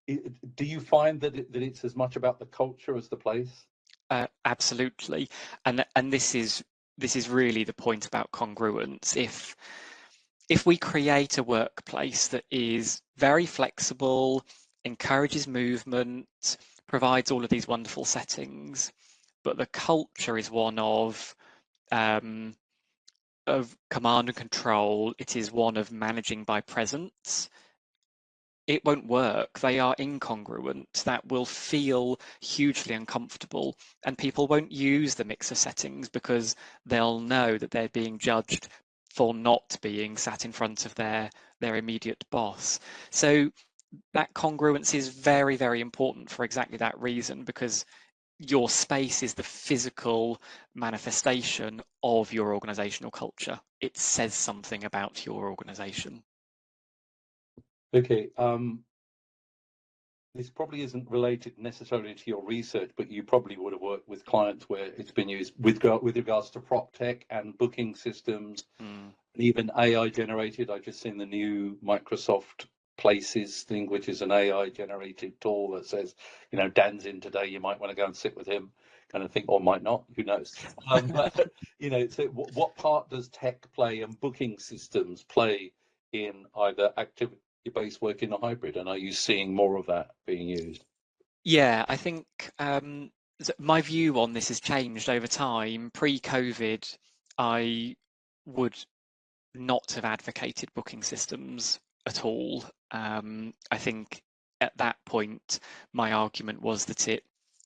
do you find that it's as much about the culture as the place? Absolutely, and this is really the point about congruence. If we create a workplace that is very flexible, encourages movement, provides all of these wonderful settings, but the culture is one of command and control, it is one of managing by presence, it won't work. They are incongruent. That will feel hugely uncomfortable, and people won't use the mixer settings because they'll know that they're being judged for not being sat in front of their immediate boss. So that congruence is very, very important for exactly that reason, because your space is the physical manifestation of your organizational culture. It says something about your organization. Okay. This probably isn't related necessarily to your research, but you probably would have worked with clients where it's been used with regards to prop tech and booking systems, Mm. and even AI generated. I just seen the new Microsoft Places thing, which is an AI generated tool that says, Dan's in today, you might want to go and sit with him, kind of thing, or might not, who knows? But so what part does tech play and booking systems play in either activity-based working or hybrid? And are you seeing more of that being used? Yeah, I think my view on this has changed over time. Pre-COVID, I would not have advocated booking systems at all. I think at that point, my argument was that it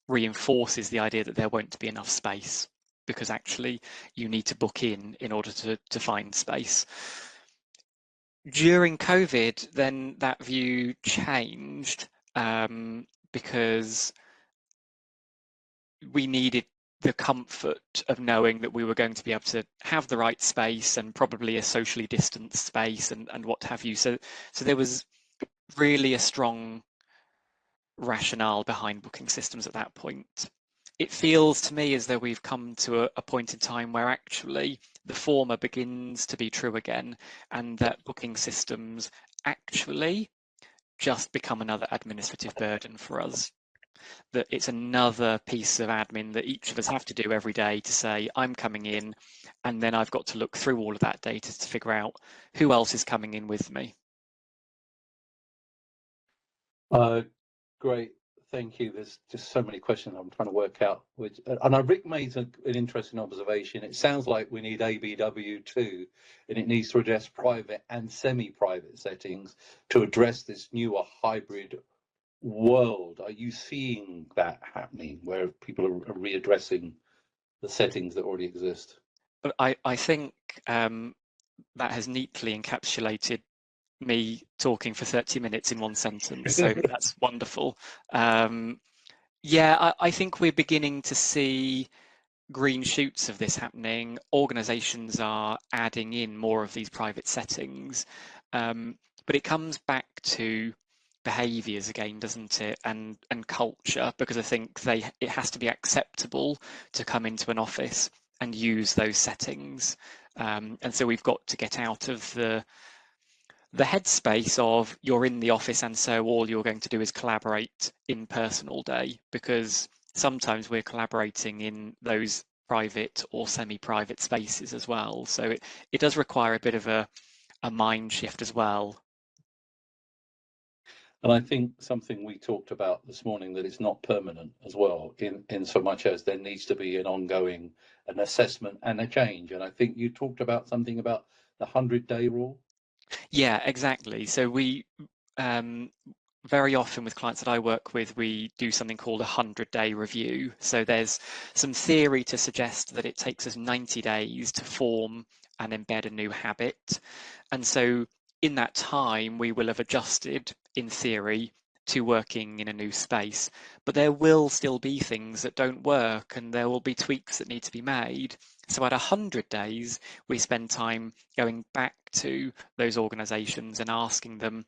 reinforces the idea that there won't be enough space because actually you need to book in order to find space. During COVID, then that view changed because we needed the comfort of knowing that we were going to be able to have the right space and probably a socially distanced space and what have you. So there was really a strong rationale behind booking systems at that point. It feels to me as though we've come to a point in time where actually the former begins to be true again, and that booking systems actually just become another administrative burden for us. That it's another piece of admin that each of us have to do every day to say, I'm coming in, and then I've got to look through all of that data to figure out who else is coming in with me. Great, thank you. There's just so many questions I'm trying to work out. And Rick made an interesting observation. It sounds like we need ABW2, and it needs to address private and semi-private settings to address this newer hybrid world. Are you seeing that happening, where people are readdressing the settings that already exist? But I think that has neatly encapsulated me talking for 30 minutes in one sentence. So that's wonderful. Yeah, I think we're beginning to see green shoots of this happening. Organizations are adding in more of these private settings. But it comes back to behaviors again, doesn't it? And culture, because I think it has to be acceptable to come into an office and use those settings. And so we've got to get out of the headspace of you're in the office and so all you're going to do is collaborate in person all day, because sometimes we're collaborating in those private or semi-private spaces as well. So it does require a bit of a mind shift as well. And I think something we talked about this morning, that it's not permanent as well, in so much as there needs to be an assessment and a change. And I think you talked about something about the 100-day rule. Yeah, exactly. So we very often with clients that I work with, we do something called a 100-day review. So there's some theory to suggest that it takes us 90 days to form and embed a new habit. And so in that time, we will have adjusted, in theory, to working in a new space. But there will still be things that don't work, and there will be tweaks that need to be made. So at 100 days, we spend time going back to those organizations and asking them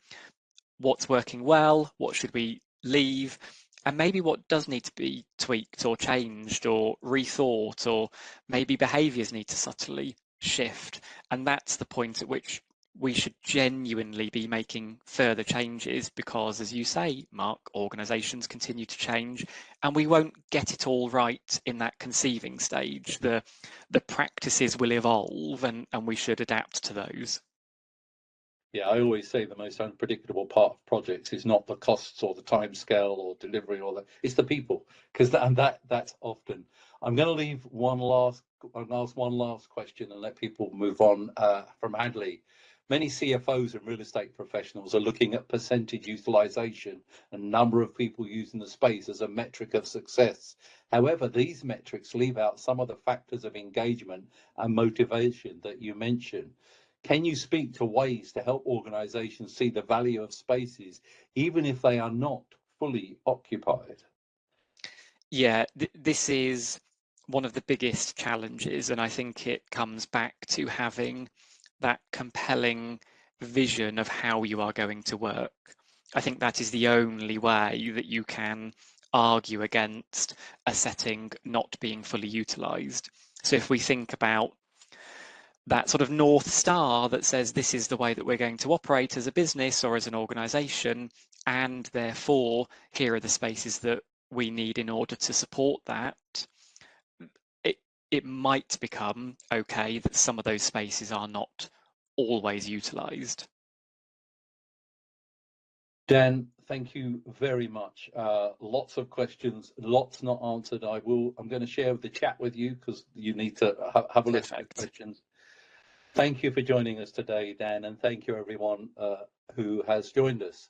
what's working well, what should we leave, and maybe what does need to be tweaked or changed or rethought, or maybe behaviours need to subtly shift. And that's the point at which we should genuinely be making further changes, because, as you say, Mark, organisations continue to change and we won't get it all right in that conceiving stage. The practices will evolve and we should adapt to those. Yeah, I always say the most unpredictable part of projects is not the costs or the time scale or delivery or that, it's the people, because that's often. I'm going to leave ask one last question and let people move on from Hadley. Many CFOs and real estate professionals are looking at percentage utilization and number of people using the space as a metric of success. However, these metrics leave out some of the factors of engagement and motivation that you mentioned. Can you speak to ways to help organizations see the value of spaces, even if they are not fully occupied? Yeah, this is one of the biggest challenges, and I think it comes back to having that compelling vision of how you are going to work. I think that is the only way that you can argue against a setting not being fully utilised. So if we think about that sort of North Star that says this is the way that we're going to operate as a business or as an organisation, and therefore here are the spaces that we need in order to support that, it might become okay that some of those spaces are not always utilised. Dan, thank you very much. Lots of questions, lots not answered. I'm going to share the chat with you because you need to have a look at the questions. Thank you for joining us today, Dan, and thank you everyone who has joined us.